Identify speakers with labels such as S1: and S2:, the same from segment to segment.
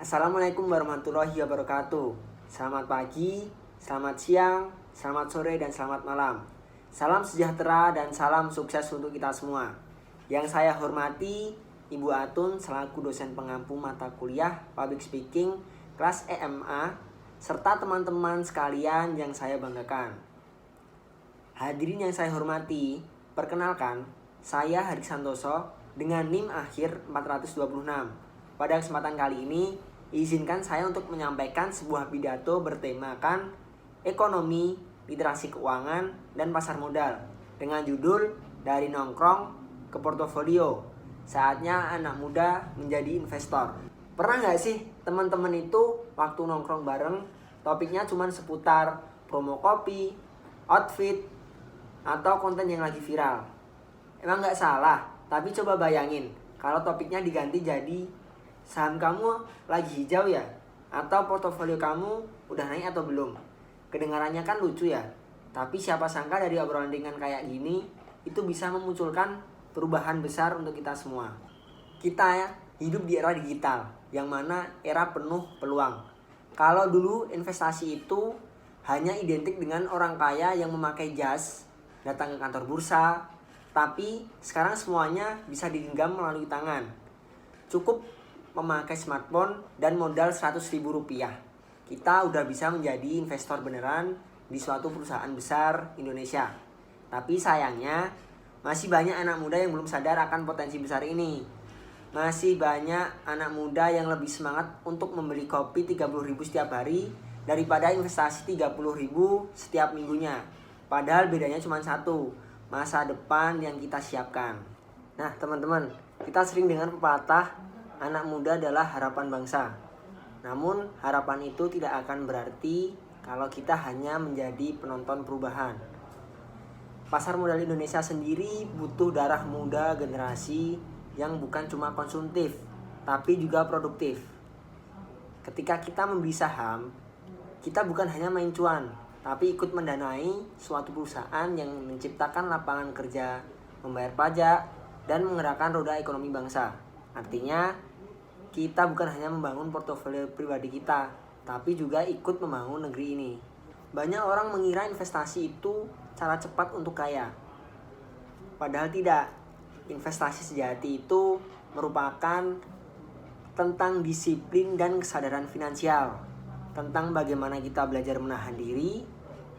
S1: Assalamualaikum warahmatullahi wabarakatuh. Selamat pagi, selamat siang, selamat sore, dan selamat malam. Salam sejahtera dan salam sukses untuk kita semua. Yang saya hormati Ibu Atun selaku dosen pengampu mata kuliah Public Speaking kelas EMA serta teman-teman sekalian yang saya banggakan. Hadirin yang saya hormati, perkenalkan, saya Harik Santoso dengan NIM akhir 426. Pada kesempatan kali ini, izinkan saya untuk menyampaikan sebuah pidato bertemakan ekonomi, literasi keuangan, dan pasar modal dengan judul Dari Nongkrong ke Portofolio. Saatnya anak muda menjadi investor. Pernah nggak sih teman-teman itu waktu nongkrong bareng, topiknya cuma seputar promo kopi, outfit, atau konten yang lagi viral? Emang nggak salah, tapi coba bayangin kalau topiknya diganti jadi saham kamu lagi hijau ya? Atau portofolio kamu udah naik atau belum? Kedengarannya kan lucu ya? Tapi siapa sangka dari obrolan ringan kayak gini itu bisa memunculkan perubahan besar untuk kita semua. Kita ya hidup di era digital, yang mana era penuh peluang. Kalau dulu investasi itu hanya identik dengan orang kaya yang memakai jas, datang ke kantor bursa, tapi sekarang semuanya bisa digenggam melalui tangan. Cukup memakai smartphone dan modal Rp100.000, kita udah bisa menjadi investor beneran di suatu perusahaan besar Indonesia. Tapi sayangnya masih banyak anak muda yang belum sadar akan potensi besar ini. Masih banyak anak muda yang lebih semangat untuk membeli kopi 30.000 setiap hari daripada investasi 30.000 setiap minggunya. Padahal bedanya cuma satu, masa depan yang kita siapkan. Nah teman-teman, kita sering dengar pepatah anak muda adalah harapan bangsa. Namun harapan itu tidak akan berarti kalau kita hanya menjadi penonton perubahan. Pasar modal Indonesia sendiri butuh darah muda generasi yang bukan cuma konsumtif, tapi juga produktif. Ketika kita membeli saham, kita bukan hanya main cuan, tapi ikut mendanai suatu perusahaan yang menciptakan lapangan kerja, membayar pajak, dan menggerakkan roda ekonomi bangsa. Artinya, kita bukan hanya membangun portofolio pribadi kita, tapi juga ikut membangun negeri ini. Banyak orang mengira investasi itu cara cepat untuk kaya. Padahal tidak. Investasi sejati itu merupakan tentang disiplin dan kesadaran finansial, tentang bagaimana kita belajar menahan diri,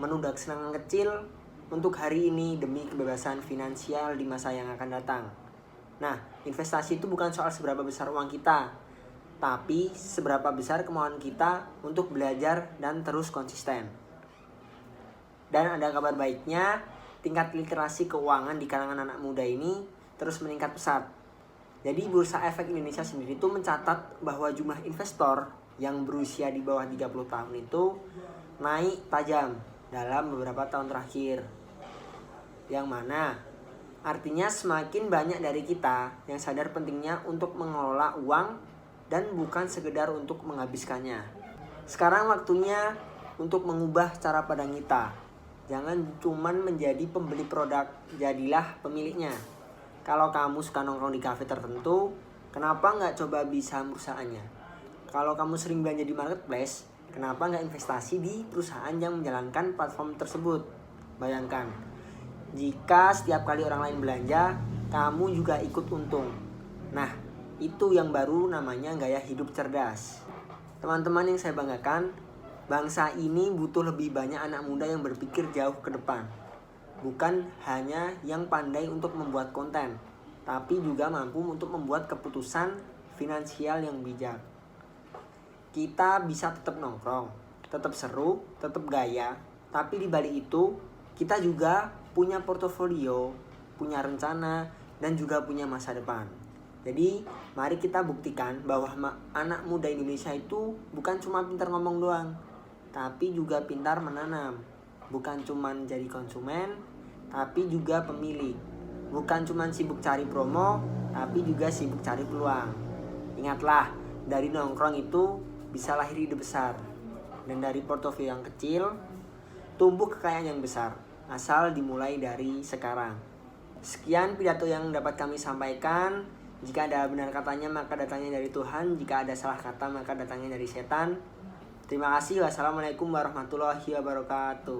S1: menunda kesenangan kecil untuk hari ini demi kebebasan finansial di masa yang akan datang. Nah, investasi itu bukan soal seberapa besar uang kita, tapi seberapa besar kemauan kita untuk belajar dan terus konsisten. Dan ada kabar baiknya, tingkat literasi keuangan di kalangan anak muda ini terus meningkat pesat. Jadi Bursa Efek Indonesia sendiri itu mencatat bahwa jumlah investor yang berusia di bawah 30 tahun itu naik tajam dalam beberapa tahun terakhir. Yang mana artinya semakin banyak dari kita yang sadar pentingnya untuk mengelola uang dan bukan sekedar untuk menghabiskannya. Sekarang waktunya untuk mengubah cara pandang kita. Jangan cuman menjadi pembeli produk, jadilah pemiliknya. Kalau kamu suka nongkrong di kafe tertentu, kenapa nggak coba beli saham perusahaannya? Kalau kamu sering belanja di marketplace, kenapa nggak investasi di perusahaan yang menjalankan platform tersebut? Bayangkan, jika setiap kali orang lain belanja, kamu juga ikut untung. Nah, itu yang baru namanya gaya hidup cerdas. Teman-teman yang saya banggakan, bangsa ini butuh lebih banyak anak muda yang berpikir jauh ke depan. Bukan hanya yang pandai untuk membuat konten, tapi juga mampu untuk membuat keputusan finansial yang bijak. Kita bisa tetap nongkrong, tetap seru, tetap gaya, tapi di balik itu kita juga punya portofolio, punya rencana, dan juga punya masa depan. Jadi mari kita buktikan bahwa anak muda Indonesia itu bukan cuma pintar ngomong doang, tapi juga pintar menanam. Bukan cuma jadi konsumen, tapi juga pemilik. Bukan cuma sibuk cari promo, tapi juga sibuk cari peluang. Ingatlah, dari nongkrong itu bisa lahir ide besar. Dan dari portofolio yang kecil, tumbuh kekayaan yang besar. Asal dimulai dari sekarang. Sekian pidato yang dapat kami sampaikan. Jika ada benar katanya maka datangnya dari Tuhan, jika ada salah kata maka datangnya dari setan. Terima kasih. Wassalamualaikum warahmatullahi wabarakatuh.